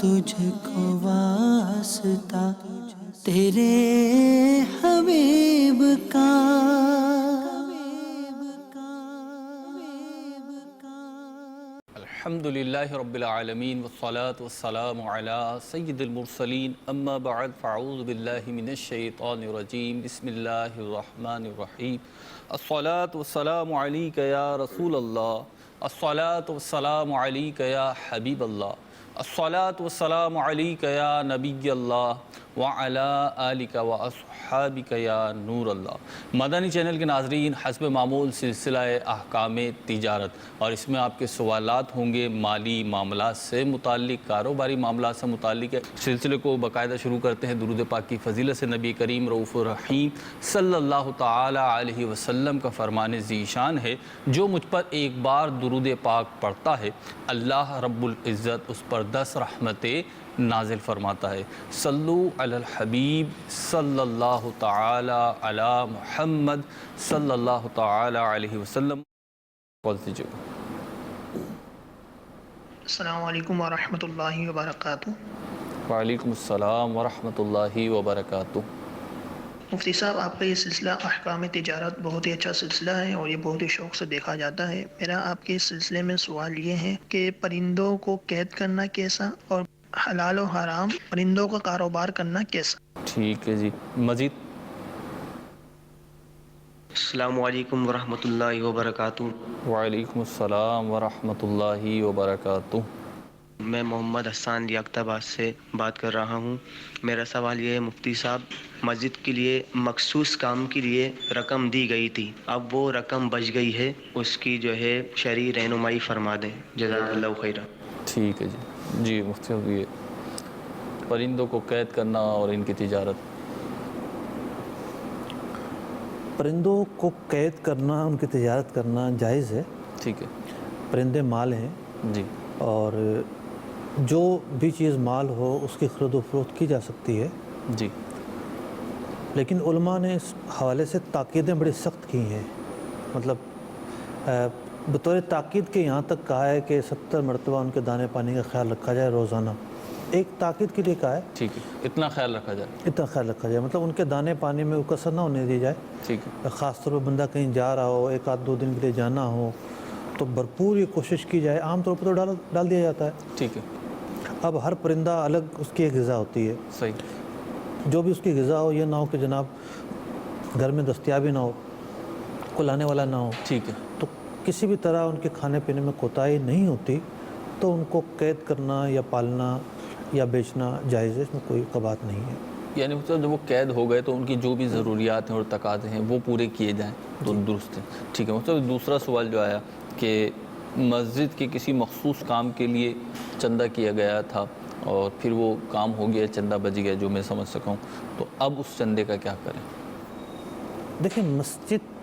تجھ کو واسطہ تیرے حبیب کا۔ الحمدللہ رب العالمین والصلاة والسلام علی سید المرسلین، اما بعد فاعوذ باللہ من الشیطان الرجیم، بسم اللہ الرحمن الرحیم۔ الصلاة والسلام علیک یا رسول اللہ، الصلاة والسلام علیک یا حبیب اللہ، الصلاة والسلام علیک یا نبی اللہ وعلی آلک واصحابک یا نور اللہ۔ مدنی چینل کے ناظرین، حسب معمول سلسلہ احکام تجارت، اور اس میں آپ کے سوالات ہوں گے مالی معاملات سے متعلق، کاروباری معاملات سے متعلق ہے۔ سلسلے کو باقاعدہ شروع کرتے ہیں درود پاک کی فضیلت سے۔ نبی کریم رؤوف الرحیم صلی اللہ تعالی علیہ وسلم کا فرمان ذیشان ہے، جو مجھ پر ایک بار درود پاک پڑھتا ہے اللہ رب العزت اس پر 10 رحمتیں نازل فرماتا ہے۔ صلو علی الحبیب صلی اللہ تعالی علی محمد صلی اللہ تعالی علیہ وسلم۔ کال دیجیے گا۔ السلام علیکم ورحمۃ اللہ وبرکاتہ۔ وعلیکم السلام ورحمۃ اللہ وبرکاتہ۔ مفتی صاحب، آپ کا یہ سلسلہ احکام تجارت بہت ہی اچھا سلسلہ ہے اور یہ بہت ہی شوق سے دیکھا جاتا ہے۔ میرا آپ کے اس سلسلے میں سوال یہ ہے کہ پرندوں کو قید کرنا کیسا، اور حلال و حرام پرندوں کا کاروبار کرنا کیسا؟ ٹھیک ہے جی، مزید؟ السلام علیکم ورحمۃ اللہ وبرکاتہ۔ وعلیکم السلام ورحمۃ اللہ وبرکاتہ۔ میں محمد حسان لیاقت آباد سے بات کر رہا ہوں۔ میرا سوال یہ ہے مفتی صاحب، مسجد کے لیے مخصوص کام کے لیے رقم دی گئی تھی، اب وہ رقم بچ گئی ہے، اس کی جو ہے شرعی رہنمائی فرما دیں، جزاک اللہ خیرہ۔ ٹھیک ہے جی۔ جی مفتی صاحب، یہ پرندوں کو قید کرنا اور ان کی تجارت۔ پرندوں کو قید کرنا، ان کی تجارت کرنا جائز ہے۔ ٹھیک ہے پرندے مال ہیں جی، اور جو بھی چیز مال ہو اس کی خرید و فروخت کی جا سکتی ہے، جی لیکن علماء نے اس حوالے سے تاکیدیں بڑی سخت کی ہیں۔ مطلب بطور تاکید کے یہاں تک کہا ہے کہ 70 مرتبہ ان کے دانے پانی کا خیال رکھا جائے روزانہ، ایک تاکید کے لیے کہا ہے۔ ٹھیک ہے، اتنا خیال رکھا جائے۔ اتنا خیال رکھا جائے، مطلب ان کے دانے پانی میں کثر نہ ہونے دی جائے۔ ٹھیک ہے، خاص طور پر بندہ کہیں جا رہا ہو، ایک آدھ 2 دن کے لیے جانا ہو تو بھرپور یہ کوشش کی جائے۔ عام طور پر تو ڈال دیا جاتا ہے۔ ٹھیک ہے، اب ہر پرندہ الگ اس کی ایک غذا ہوتی ہے، صحیح۔ جو بھی اس کی غذا ہو، یہ نہ ہو کہ جناب گھر میں دستیابی نہ ہو، کوئی لانے والا نہ ہو، ٹھیک ہے، تو کسی بھی طرح ان کے کھانے پینے میں کوتاہی نہیں ہوتی تو ان کو قید کرنا یا پالنا یا بیچنا جائز ہے، اس میں کوئی قباحت نہیں ہے۔ یعنی مطلب جب وہ قید ہو گئے تو ان کی جو بھی ضروریات ہیں اور تقاضے ہیں وہ پورے کیے جائیں تو درست ہے۔ ٹھیک ہے، مطلب دوسرا سوال جو آیا کہ مسجد کے کسی مخصوص کام کے لیے چندہ کیا گیا تھا اور پھر وہ کام ہو گیا، چندہ بچ گیا، جو میں سمجھ سکا ہوں، تو اب اس چندے کا کیا کریں؟ دیکھیں، مسجد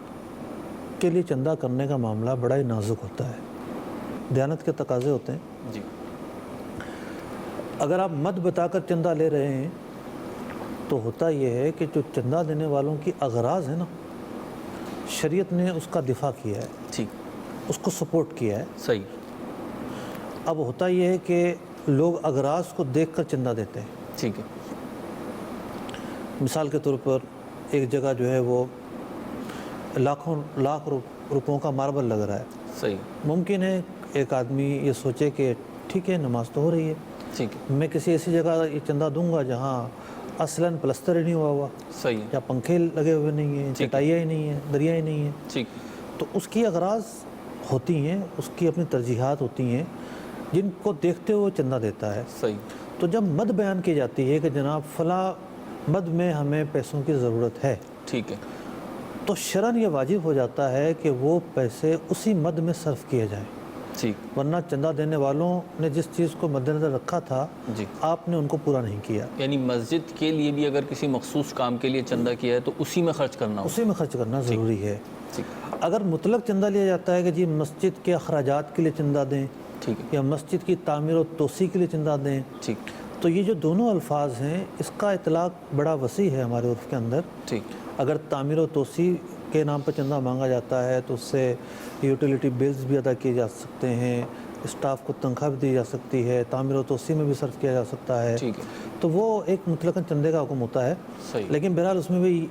کے لیے چندہ کرنے کا معاملہ بڑا ہی نازک ہوتا ہے، دیانت کے تقاضے ہوتے ہیں۔ جی، اگر آپ مد بتا کر چندہ لے رہے ہیں تو ہوتا یہ ہے کہ جو چندہ دینے والوں کی اغراض ہیں نا، شریعت نے اس کا دفاع کیا ہے، ٹھیک، اس کو سپورٹ کیا ہے۔ صحیح، اب ہوتا یہ ہے کہ لوگ اغراض کو دیکھ کر چندہ دیتے ہیں۔ ٹھیک ہے، مثال کے طور پر ایک جگہ جو ہے وہ لاکھ روپوں کا ماربل لگ رہا ہے، صحیح، ممکن ہے ایک آدمی یہ سوچے کہ ٹھیک ہے، نماز تو ہو رہی ہے، ٹھیک ہے، میں کسی ایسی جگہ یہ چندہ دوں گا جہاں اصلاً پلستر ہی نہیں ہوا ہوا، صحیح ہے، یا پنکھے لگے ہوئے نہیں ہیں، چٹائیاں ہی نہیں ہیں، دریاں ہی نہیں ہیں، ٹھیک، تو اس کی اغراض ہوتی ہیں، اس کی اپنی ترجیحات ہوتی ہیں جن کو دیکھتے ہوئے چندہ دیتا ہے۔ صحیح، تو جب مد بیان کی جاتی ہے کہ جناب فلاں مد میں ہمیں پیسوں کی ضرورت ہے، ٹھیک ہے، تو شرعاً یہ واجب ہو جاتا ہے کہ وہ پیسے اسی مد میں صرف کیے جائیں، ٹھیک، ورنہ چندہ دینے والوں نے جس چیز کو مد نظر رکھا تھا جی۔ آپ نے ان کو پورا نہیں کیا۔ یعنی مسجد کے لیے بھی اگر کسی مخصوص کام کے لیے چندہ کیا ہے تو اسی میں خرچ کرنا ہوگا۔ اسی میں خرچ کرنا ضروری ہے۔ ٹھیک، اگر مطلق چندہ لیا جاتا ہے کہ جی مسجد کے اخراجات کے لیے چندہ دیں ٹھیک ہے، یا مسجد کی تعمیر و توسیع کے لیے چندہ دیں، ٹھیک، تو یہ جو دونوں الفاظ ہیں اس کا اطلاق بڑا وسیع ہے ہمارے عرف کے اندر۔ ٹھیک، اگر تعمیر و توسیع کے نام پر چندہ مانگا جاتا ہے تو اس سے یوٹیلیٹی بلز بھی ادا کیے جا سکتے ہیں، اسٹاف کو تنخواہ بھی دی جا سکتی ہے، تعمیر و توسیع میں بھی صرف کیا جا سکتا ہے، ٹھیک ہے، تو وہ ایک مطلقاً چندے کا حکم ہوتا ہے. صحیح. لیکن بہرحال اس میں بھی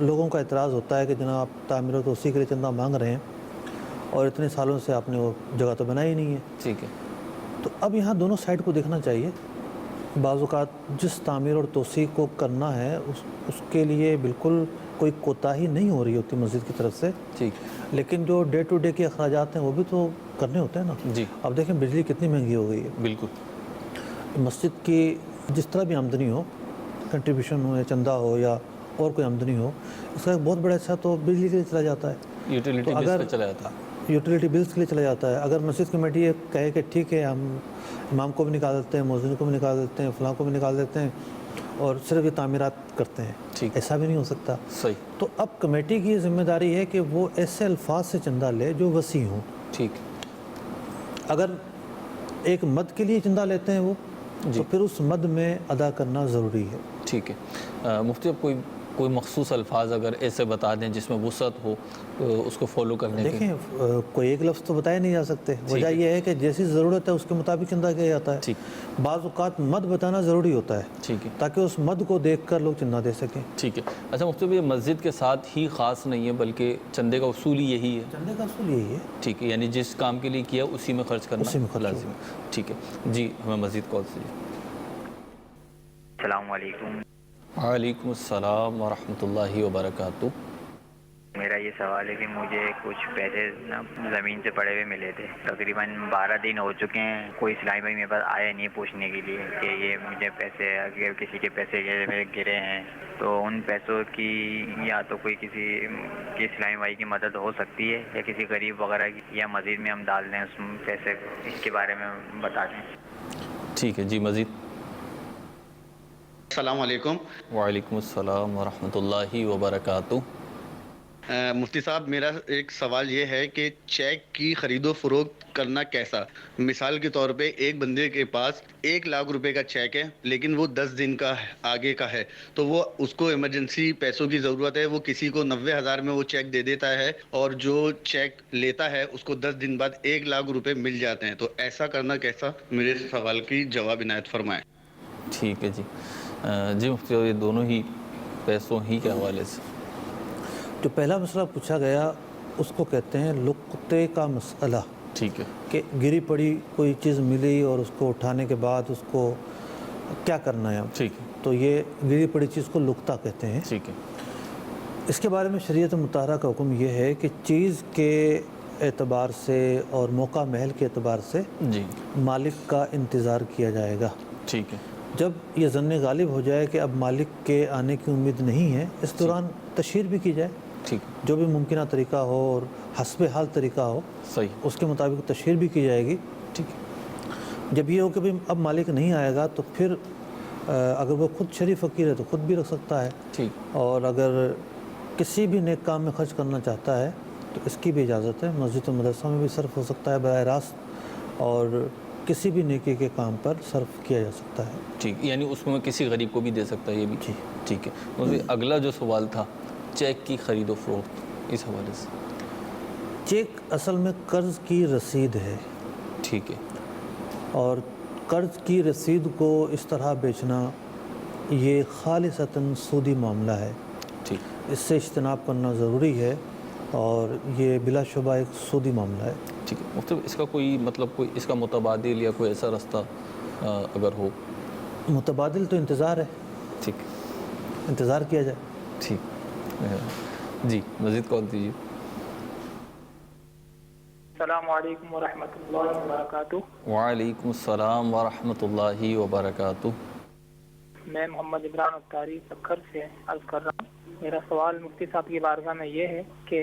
لوگوں کا اعتراض ہوتا ہے کہ جناب آپ تعمیر و توسیع کے لیے چندہ مانگ رہے ہیں اور اتنے سالوں سے آپ نے وہ جگہ تو بنائی نہیں ہے. ٹھیک ہے، تو اب یہاں دونوں سائڈ کو دیکھنا چاہیے. بعض اوقات جس تعمیر اور توسیع کو کرنا ہے اس کے لیے بالکل کوئی کوتاہی نہیں ہو رہی ہوتی مسجد کی طرف سے، ٹھیک، لیکن جو ڈے ٹو ڈے کے اخراجات ہیں وہ بھی تو کرنے ہوتے ہیں نا. جی اب دیکھیں بجلی کتنی مہنگی ہو گئی ہے. بالکل. مسجد کی جس طرح بھی آمدنی ہو، کنٹریبیوشن ہو یا چندہ ہو یا اور کوئی آمدنی ہو، اس کا ایک بہت بڑا حصہ تو بجلی کے لیے چلا جاتا ہے، یوٹیلیٹی بلز پہ چلا جاتا ہے. یوٹیلیٹی بلز کے لیے چلا جاتا ہے. اگر مسجد کمیٹی یہ کہے کہ ٹھیک ہے ہم امام کو بھی نکال دیتے ہیں، مؤذن کو بھی نکال دیتے ہیں، فلاں کو بھی نکال دیتے ہیں اور صرف یہ تعمیرات کرتے ہیں، ٹھیک، ایسا بھی نہیں ہو سکتا. صحیح. تو اب کمیٹی کی ذمہ داری ہے کہ وہ ایسے الفاظ سے چندہ لے جو وسیع ہوں. ٹھیک، اگر ایک مد کے لیے چندہ لیتے ہیں وہ تو پھر اس مد میں ادا کرنا ضروری ہے. ٹھیک ہے. مفتی اب کوئی مخصوص الفاظ اگر ایسے بتا دیں جس میں وسعت ہو اس کو فالو کرنے کے. دیکھیں کوئی ایک لفظ تو بتائے نہیں جا سکتے. وجہ یہ ہے کہ جیسی ضرورت ہے اس کے مطابق چندہ کیا جاتا ہے. ٹھیک. بعض اوقات مد بتانا ضروری ہوتا ہے، ٹھیک ہے، تاکہ اس مد کو دیکھ کر لوگ چندہ دے سکیں. ٹھیک ہے. اچھا مفتی یہ مسجد کے ساتھ ہی خاص نہیں ہے بلکہ چندے کا اصول ہی یہی ہے. چندے کا اصول یہی ہے. ٹھیک ہے، یعنی جس کام کے لیے کیا اسی میں خرچ کرنا اسی میں خرچ لازم ہے. ٹھیک ہے جی، ہمیں مزید کال سے. السلام علیکم. وعلیکم السلام ورحمۃ اللہ وبرکاتہ. میرا یہ سوال ہے کہ مجھے کچھ پیسے زمین سے پڑے ہوئے ملے تھے، تقریباً 12 دن ہو چکے ہیں. کوئی اسلامی بھائی میرے پاس آیا نہیں پوچھنے کے لیے کہ یہ مجھے پیسے، اگر کسی کے پیسے گرے ہیں تو ان پیسوں کی یا تو کوئی کسی اسلامی بھائی کی مدد ہو سکتی ہے یا کسی غریب وغیرہ کی، یا مزید میں ہم ڈال دیں اس پیسے، اس کے بارے میں بتا دیں. ٹھیک ہے جی، مزید. السلام علیکم. وعلیکم السلام ورحمۃ اللہ وبرکاتہ. مفتی صاحب میرا ایک سوال یہ ہے کہ چیک کی خرید و فروخت کرنا کیسا؟ مثال کے طور پہ ایک بندے کے پاس 1 لاکھ روپے کا چیک ہے لیکن وہ 10 دن کا آگے کا ہے، تو وہ اس کو ایمرجنسی پیسوں کی ضرورت ہے، وہ کسی کو 90,000 میں وہ چیک دے دیتا ہے اور جو چیک لیتا ہے اس کو 10 دن بعد 1 لاکھ روپے مل جاتے ہیں، تو ایسا کرنا کیسا؟ میرے سوال کی جواب عنایت فرمائیں. ٹھیک ہے جی. جی مفتی یہ دونوں ہی پیسوں ہی کے حوالے سے. جو پہلا مسئلہ پوچھا گیا اس کو کہتے ہیں لقطے کا مسئلہ. ٹھیک ہے، کہ گری پڑی کوئی چیز ملی اور اس کو اٹھانے کے بعد اس کو کیا کرنا ہے. ٹھیک ہے، تو یہ گری پڑی چیز کو لقطہ کہتے ہیں. ٹھیک ہے. اس کے بارے میں شریعت مطہرہ کا حکم یہ ہے کہ چیز کے اعتبار سے اور موقع محل کے اعتبار سے جی مالک کا انتظار کیا جائے گا. ٹھیک ہے، جب یہ ظن غالب ہو جائے کہ اب مالک کے آنے کی امید نہیں ہے، اس دوران تشہیر بھی کی جائے. ٹھیک، جو بھی ممکنہ طریقہ ہو اور حسب حال طریقہ ہو صحیح. اس کے مطابق تشہیر بھی کی جائے گی. ٹھیک ہے، جب یہ ہو کہ اب مالک نہیں آئے گا تو پھر اگر وہ خود شریف فقیر ہے تو خود بھی رکھ سکتا ہے، ٹھیک، اور اگر کسی بھی نیک کام میں خرچ کرنا چاہتا ہے تو اس کی بھی اجازت ہے. مسجد و مدرسہ میں بھی صرف ہو سکتا ہے براہ راست، اور کسی بھی نیکی کے کام پر صرف کیا جا سکتا ہے. ٹھیک، یعنی اس میں کسی غریب کو بھی دے سکتا ہے یہ بھی. جی ٹھیک ہے. مجھے اگلا جو سوال تھا چیک کی خرید و فروخت، اس حوالے سے. چیک اصل میں قرض کی رسید ہے، ٹھیک ہے، اور قرض کی رسید کو اس طرح بیچنا یہ خالصتاً سودی معاملہ ہے. ٹھیک، اس سے اجتناب کرنا ضروری ہے اور یہ بلا شبہ ایک سودی معاملہ ہے. ٹھیک ہے. مفتی اس کا کوئی مطلب کوئی اس کا متبادل یا کوئی ایسا رستہ اگر ہو؟ متبادل تو انتظار ہے. ٹھیک، انتظار کیا جائے. ٹھیک جی، مزید کال دیجیے. السلام علیکم ورحمۃ اللہ وبرکاتہ. وعلیکم السلام ورحمۃ اللہ وبرکاتہ. میں محمد عمران اختاری سکھر سے عرض کر رہا ہوں. میرا سوال مفتی صاحب کی بارگاہ میں یہ ہے کہ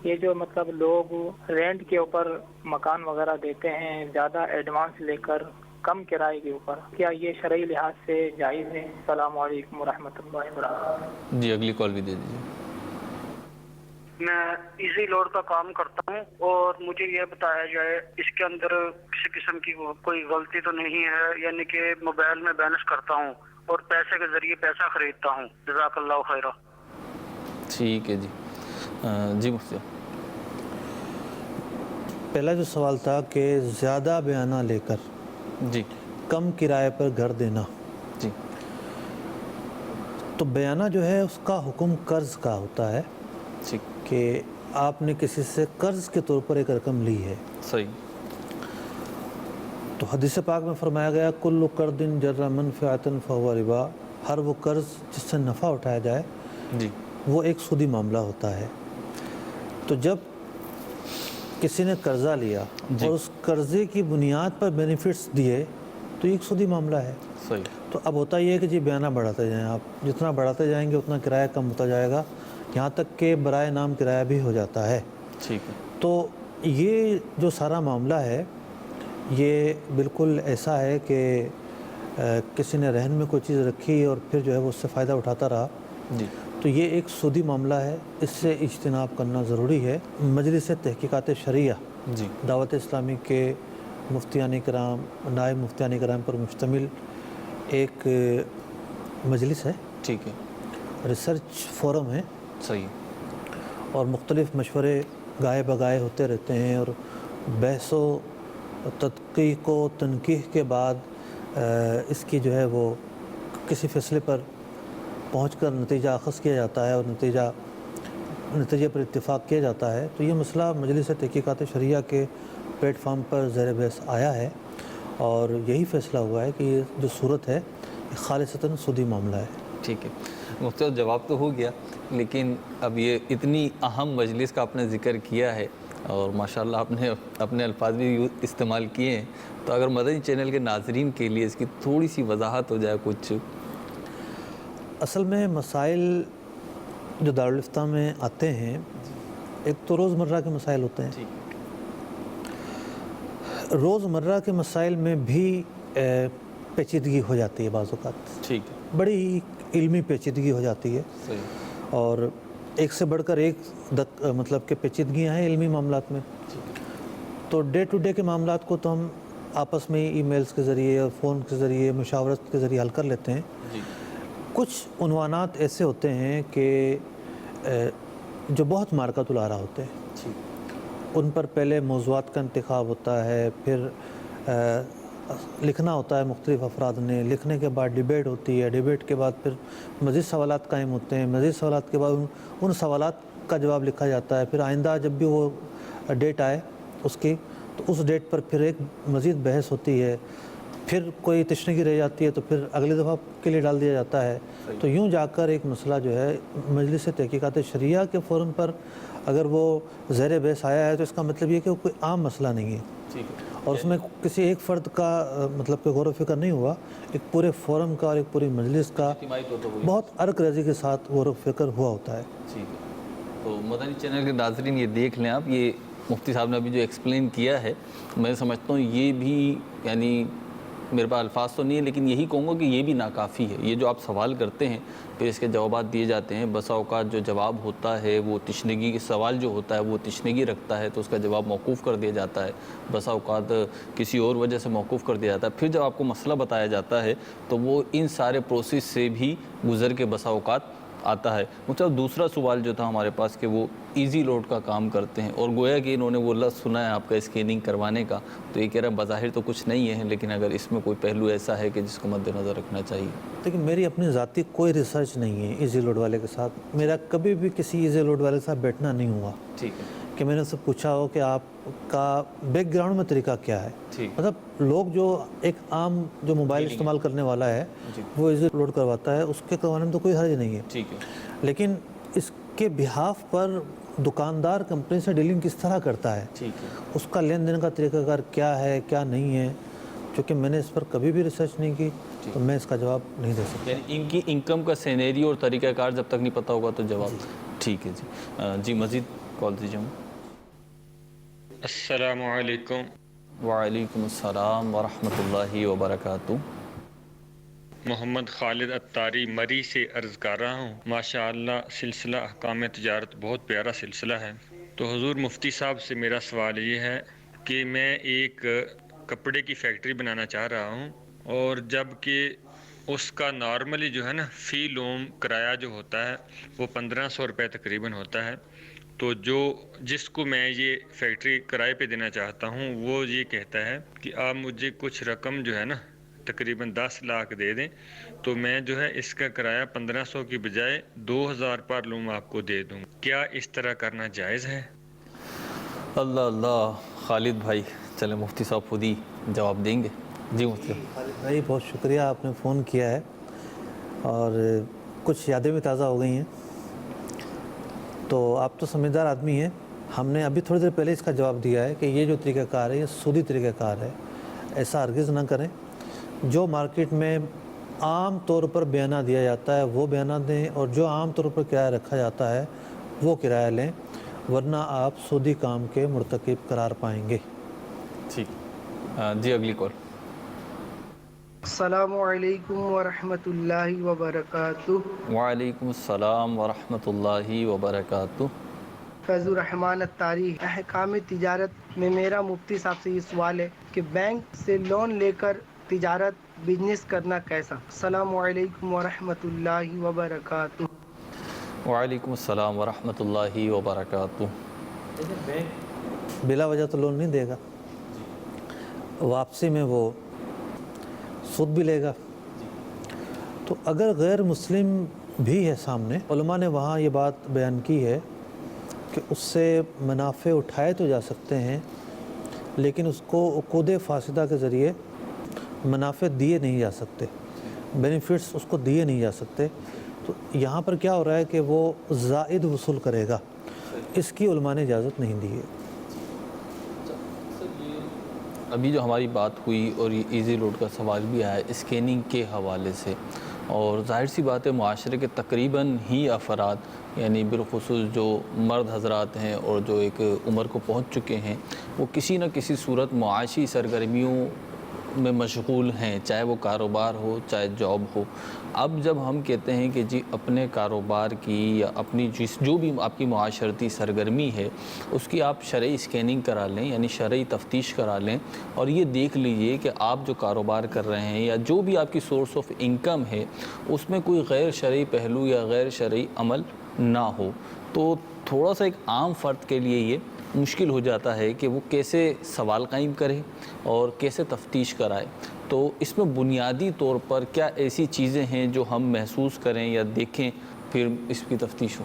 یہ جو مطلب لوگ رینٹ کے اوپر مکان وغیرہ دیتے ہیں زیادہ ایڈوانس لے کر کم کرائے کے اوپر، کیا یہ شرعی لحاظ سے جائز ہے؟ السلام علیکم ورحمۃ اللہ وبرکاتہ. جی اگلی کال بھی دے دیجیے. میں ایزی لوڈ کا کام کرتا ہوں اور مجھے یہ بتایا جائے اس کے اندر کسی قسم کی کوئی غلطی تو نہیں ہے، یعنی کہ موبائل میں بیلنس کرتا ہوں اور پیسے کے ذریعے پیسہ خریدتا ہوں. جزاک اللہ خیرہ. ٹھیک ہے جی. جی مفتی پہلا جو سوال تھا کہ زیادہ بیانہ لے کر جی کم کرائے پر گھر دینا، جی تو بیانہ جو ہے اس کا حکم قرض کا ہوتا ہے جی کہ آپ نے کسی سے قرض کے طور پر ایک رقم لی ہے. صحیح. تو حدیث پاک میں فرمایا گیا کل قرض جر منفعۃ فہو ربا، ہر وہ قرض جس سے نفع اٹھایا جائے جی وہ ایک سودی معاملہ ہوتا ہے. تو جب کسی نے قرضہ لیا جی. اور اس قرضے کی بنیاد پر بینیفٹس دیے تو یہ ایک سودی معاملہ ہے. صحیح. تو اب ہوتا یہ ہے کہ جی بیانہ بڑھاتے جائیں، آپ جتنا بڑھاتے جائیں گے اتنا کرایہ کم ہوتا جائے گا، یہاں تک کہ برائے نام کرایہ بھی ہو جاتا ہے. ٹھیک ہے. تو یہ جو سارا معاملہ ہے یہ بالکل ایسا ہے کہ کسی نے رہن میں کوئی چیز رکھی اور پھر جو ہے وہ اس سے فائدہ اٹھاتا رہا، جی تو یہ ایک سودی معاملہ ہے، اس سے اجتناب کرنا ضروری ہے. مجلس تحقیقات شرعیہ جی دعوت اسلامی کے مفتیان کرام، نائب مفتیان کرام پر مشتمل ایک مجلس ہے، ٹھیک ہے. ریسرچ فورم ہے، صحیح. اور مختلف مشورے گائے بگائے ہوتے رہتے ہیں، اور بحث و تدقیق و تنقیح کے بعد اس کی جو ہے وہ کسی فیصلے پر پہنچ کر نتیجہ اخذ کیا جاتا ہے اور نتیجے پر اتفاق کیا جاتا ہے. تو یہ مسئلہ مجلس تحقیقات شرعیہ کے پلیٹ فارم پر زیر بحث آیا ہے اور یہی فیصلہ ہوا ہے کہ یہ جو صورت ہے یہ خالصتاً سودی معاملہ ہے. ٹھیک ہے. مفتی صاحب جواب تو ہو گیا، لیکن اب یہ اتنی اہم مجلس کا آپ نے ذکر کیا ہے اور ماشاءاللہ آپ نے اپنے الفاظ بھی استعمال کیے ہیں، تو اگر مدنی چینل کے ناظرین کے لیے اس کی تھوڑی سی وضاحت ہو جائے کچھ. اصل میں مسائل جو دارالفتہ میں آتے ہیں ایک تو روزمرہ کے مسائل ہوتے ہیں. روزمرہ کے مسائل میں بھی پیچیدگی ہو جاتی ہے بعض اوقات، ٹھیک ہے. بڑی علمی پیچیدگی ہو جاتی ہے، صحیح. اور ایک سے بڑھ کر ایک مطلب کہ پیچیدگیاں ہیں علمی معاملات میں. تو ڈے ٹو ڈے کے معاملات کو تو ہم آپس میں ای میلز کے ذریعے اور فون کے ذریعے مشاورت کے ذریعے حل کر لیتے ہیں. جی. کچھ عنوانات ایسے ہوتے ہیں کہ جو بہت مارکۃ الآراء ہوتے ہیں، ان پر پہلے موضوعات کا انتخاب ہوتا ہے، پھر لکھنا ہوتا ہے مختلف افراد نے، لکھنے کے بعد ڈیبیٹ ہوتی ہے، ڈیبیٹ کے بعد پھر مزید سوالات قائم ہوتے ہیں، مزید سوالات کے بعد ان سوالات کا جواب لکھا جاتا ہے. پھر آئندہ جب بھی وہ ڈیٹ آئے اس کی تو اس ڈیٹ پر پھر ایک مزید بحث ہوتی ہے، پھر کوئی تشنگی رہ جاتی ہے تو پھر اگلی دفعہ کے لیے ڈال دیا جاتا ہے. تو یوں جا کر ایک مسئلہ جو ہے مجلس تحقیقات شرعیہ کے فورم پر اگر وہ زیر بحث آیا ہے تو اس کا مطلب یہ کہ وہ کوئی عام مسئلہ نہیں ہے، اور اس میں کسی ایک فرد کا مطلب کہ غور و فکر نہیں ہوا، ایک پورے فورم کا اور ایک پوری مجلس کا بہت عرق ریزی کے ساتھ غور و فکر ہوا ہوتا ہے. ٹھیک ہے. تو مدنی چینل کے ناظرین یہ دیکھ لیں آپ، یہ مفتی صاحب نے ابھی جو ایکسپلین کیا ہے میں سمجھتا ہوں یہ بھی، یعنی میرے پاس الفاظ تو نہیں ہے لیکن یہی کہوں گا کہ یہ بھی ناکافی ہے. یہ جو آپ سوال کرتے ہیں پھر اس کے جوابات دیے جاتے ہیں، بسا اوقات جو جواب ہوتا ہے وہ تشنگی، سوال جو ہوتا ہے وہ تشنگی رکھتا ہے تو اس کا جواب موقوف کر دیا جاتا ہے، بسا اوقات کسی اور وجہ سے موقوف کر دیا جاتا ہے. پھر جب آپ کو مسئلہ بتایا جاتا ہے تو وہ ان سارے پروسیس سے بھی گزر کے بسا اوقات آتا ہے. مطلب دوسرا سوال جو تھا ہمارے پاس کہ وہ ایزی لوڈ کا کام کرتے ہیں، اور گویا کہ انہوں نے وہ لفظ سنا ہے آپ کا اسکیننگ کروانے کا، تو یہ کہہ رہا ہے بظاہر تو کچھ نہیں ہے لیکن اگر اس میں کوئی پہلو ایسا ہے کہ جس کو مد نظر رکھنا چاہیے. لیکن میری اپنی ذاتی کوئی ریسرچ نہیں ہے ایزی لوڈ والے کے ساتھ، میرا کبھی بھی کسی ایزی لوڈ والے کے ساتھ بیٹھنا نہیں ہوا. ٹھیک ہے. کہ میں نے اس سے پوچھا ہو کہ آپ کا بیک گراؤنڈ میں طریقہ کیا ہے. مطلب لوگ جو ایک عام جو موبائل استعمال کرنے والا ہے وہ ایزی لوڈ کرواتا ہے، اس کے کروانے میں تو کوئی حرج نہیں ہے. ٹھیک ہے. لیکن اس کے بہاف پر دکاندار کمپنی سے ڈیلنگ کس طرح کرتا ہے، ٹھیک ہے. اس کا لین دین کا طریقہ کار کیا ہے کیا نہیں ہے، چونکہ میں نے اس پر کبھی بھی ریسرچ نہیں کی تو میں اس کا جواب نہیں دے سکتا. یعنی ان کی انکم کا سینیریو اور طریقہ کار جب تک نہیں پتہ ہوگا تو جواب. ٹھیک ہے جی. جی مزید کال دیجیے. السلام علیکم. وعلیکم السلام ورحمۃ اللہ وبرکاتہ. محمد خالد اتاری مری سے عرض کر رہا ہوں. ماشاءاللہ سلسلہ احکام تجارت بہت پیارا سلسلہ ہے. تو حضور مفتی صاحب سے میرا سوال یہ ہے کہ میں ایک کپڑے کی فیکٹری بنانا چاہ رہا ہوں، اور جب کہ اس کا نارملی جو ہے نا فی لوم کرایہ جو ہوتا ہے وہ 1500 روپے تقریباً ہوتا ہے. تو جس کو میں یہ فیکٹری کرائے پہ دینا چاہتا ہوں وہ یہ کہتا ہے کہ آپ مجھے کچھ رقم جو ہے نا تقریباً 10 لاکھ دے دیں تو میں جو ہے اس کا کرایہ 1500 کی بجائے 2000 پر لوں آپ کو دے دوں. کیا اس طرح کرنا جائز ہے؟ اللہ اللہ. خالد بھائی چلیں مفتی صاحب خود ہی جواب دیں گے. جی مفتی صاحب. خالد بھائی بہت شکریہ، آپ نے فون کیا ہے اور کچھ یادیں بھی تازہ ہو گئی ہیں. تو آپ تو سمجھدار آدمی ہیں، ہم نے ابھی تھوڑی دیر پہلے اس کا جواب دیا ہے کہ یہ جو طریقہ کار ہے یہ سودی طریقہ کار ہے، ایسا ہرگز نہ کریں. جو مارکیٹ میں عام طور پر بیانہ دیا جاتا ہے وہ بیانہ دیں، اور جو عام طور پر کرایہ رکھا جاتا ہے وہ کرایہ لیں، ورنہ آپ سودی کام کے مرتکب قرار پائیں گے. ٹھیک. جی اگلی کال. السلام علیکم ورحمۃ اللہ وبرکاتہ. وعلیکم السلام ورحمۃ اللہ وبرکاتہ. فیض الرحمان الطاری. احکام تجارت میں میرا مفتی صاحب سے یہ سوال ہے کہ بینک سے لون لے کر تجارت بزنس کرنا کیسا؟ السلام علیکم ورحمۃ اللہ وبرکاتہ. وعلیکم السلام ورحمۃ اللہ وبرکاتہ. بینک بلا وجہ تو لون نہیں دے گا، واپسی میں وہ سود بھی لے گا. تو اگر غیر مسلم بھی ہے سامنے، علماء نے وہاں یہ بات بیان کی ہے کہ اس سے منافع اٹھائے تو جا سکتے ہیں لیکن اس کو عقود فاسدہ کے ذریعے منافع دیے نہیں جا سکتے، بینیفٹس اس کو دیے نہیں جا سکتے. تو یہاں پر کیا ہو رہا ہے کہ وہ زائد وصول کرے گا، اس کی علماء نے اجازت نہیں دی ہے. ابھی جو ہماری بات ہوئی اور یہ ایزی لوڈ کا سوال بھی آیا اسکیننگ کے حوالے سے، اور ظاہر سی بات ہے معاشرے کے تقریباً ہی افراد یعنی بالخصوص جو مرد حضرات ہیں اور جو ایک عمر کو پہنچ چکے ہیں وہ کسی نہ کسی صورت معاشی سرگرمیوں میں مشغول ہیں، چاہے وہ کاروبار ہو چاہے جاب ہو. اب جب ہم کہتے ہیں کہ جی اپنے کاروبار کی یا اپنی جو بھی آپ کی معاشرتی سرگرمی ہے اس کی آپ شرعی اسکیننگ کرا لیں، یعنی شرعی تفتیش کرا لیں، اور یہ دیکھ لیجئے کہ آپ جو کاروبار کر رہے ہیں یا جو بھی آپ کی سورس آف انکم ہے اس میں کوئی غیر شرعی پہلو یا غیر شرعی عمل نہ ہو. تو تھوڑا سا ایک عام فرد کے لیے یہ مشکل ہو جاتا ہے کہ وہ کیسے سوال قائم کرے اور کیسے تفتیش کرائے. تو اس میں بنیادی طور پر کیا ایسی چیزیں ہیں جو ہم محسوس کریں یا دیکھیں پھر اس کی تفتیش ہو؟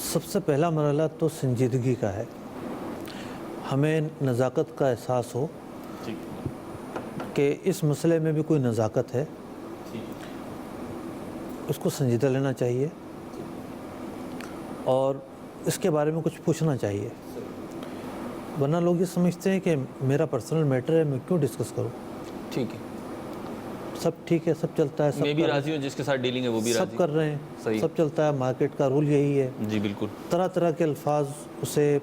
سب سے پہلا مرحلہ تو سنجیدگی کا ہے. ہمیں نزاکت کا احساس ہو کہ اس مسئلے میں بھی کوئی نزاکت ہے، اس کو سنجیدہ لینا چاہیے اور اس کے بارے میں کچھ پوچھنا چاہیے. ورنہ لوگ یہ سمجھتے ہیں کہ میرا پرسنل میٹر ہے، میں کیوں ڈسکس کروں. ٹھیک ہے، سب ٹھیک ہے، سب چلتا ہے، میں بھی راضی ہوں، جس کے ساتھ ڈیلنگ ہے وہ بھی راضی، سب کر رہے ہیں، سب چلتا ہے. مارکیٹ کا رول یہی ہے. جی بالکل. طرح طرح کے الفاظ اسے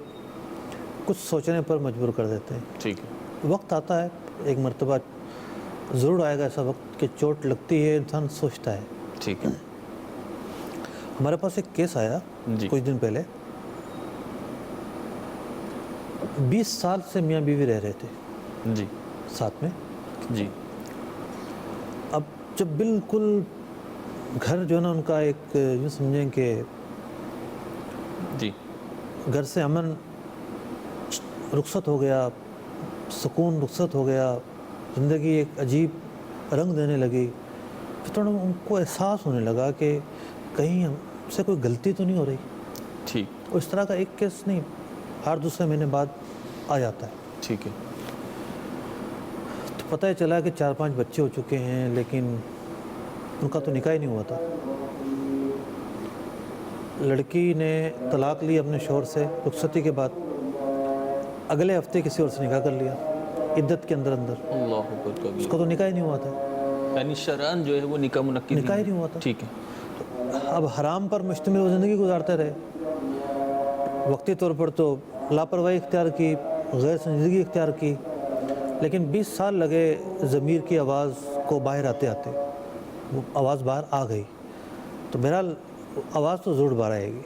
کچھ سوچنے پر مجبور کر دیتے ہیں. ٹھیک ہے. وقت آتا ہے، ایک مرتبہ ضرور آئے گا ایسا وقت کہ چوٹ لگتی ہے، انسان سوچتا ہے. ٹھیک ہے. ہمارے پاس ایک کیس آیا کچھ دن پہلے، 20 سال سے میاں بیوی رہ رہے تھے جی ساتھ میں. جی. اب جب بالکل گھر جو ہے نا ان کا ایک یوں سمجھیں کہ جی گھر سے امن رخصت ہو گیا، سکون رخصت ہو گیا، زندگی ایک عجیب رنگ دینے لگی. پھر تھوڑا ان کو احساس ہونے لگا کہ کہیں ہم سے کوئی غلطی تو نہیں ہو رہی. ٹھیک. اس طرح کا ایک کیس نہیں، ہر دوسرے مہینے بعد آ جاتا ہے. ٹھیک ہے. تو پتہ ہی چلا کہ 4-5 بچے ہو چکے ہیں لیکن ان کا تو نکاح ہی نہیں ہوا تھا. لڑکی نے طلاق لی اپنے شوہر سے رخصتی کے بعد، اگلے ہفتے کسی اور سے نکاح کر لیا عدت کے اندر. اللہ اکبر. اس کا تو نکاح ہی نہیں ہوا تھا، یعنی شرعاً جو ہے وہ نکاح منعقد نکاح ہی نہیں ہوا تھا. ٹھیک ہے. اب حرام پر مشتمل وہ زندگی گزارتے رہے. وقتی طور پر تو لاپرواہی اختیار کی، غیر سنجیدگی اختیار کی، لیکن 20 سال لگے ضمیر کی آواز کو باہر آتے آتے. وہ آواز باہر آ گئی. تو بہرحال آواز تو ضرور باہر آئے گی،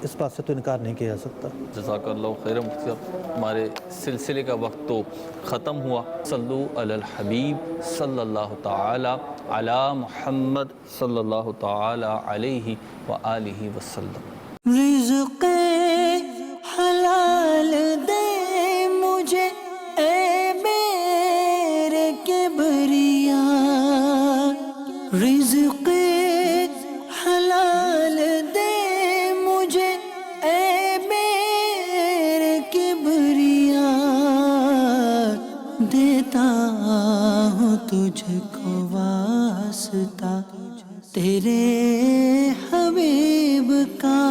اس بات سے تو انکار نہیں کیا جا سکتا. جزاک اللہ خیر مفتی صاحب. ہمارے سلسلے کا وقت تو ختم ہوا. صلو علی الحبیب صلی اللہ تعالی علی محمد صلی اللہ تعالی علیہ وآلہ وسلم. رزق رزق حلال دے مجھے اے میرے کبریا، دیتا ہوں تجھ کو واسطہ تیرے حبیب کا۔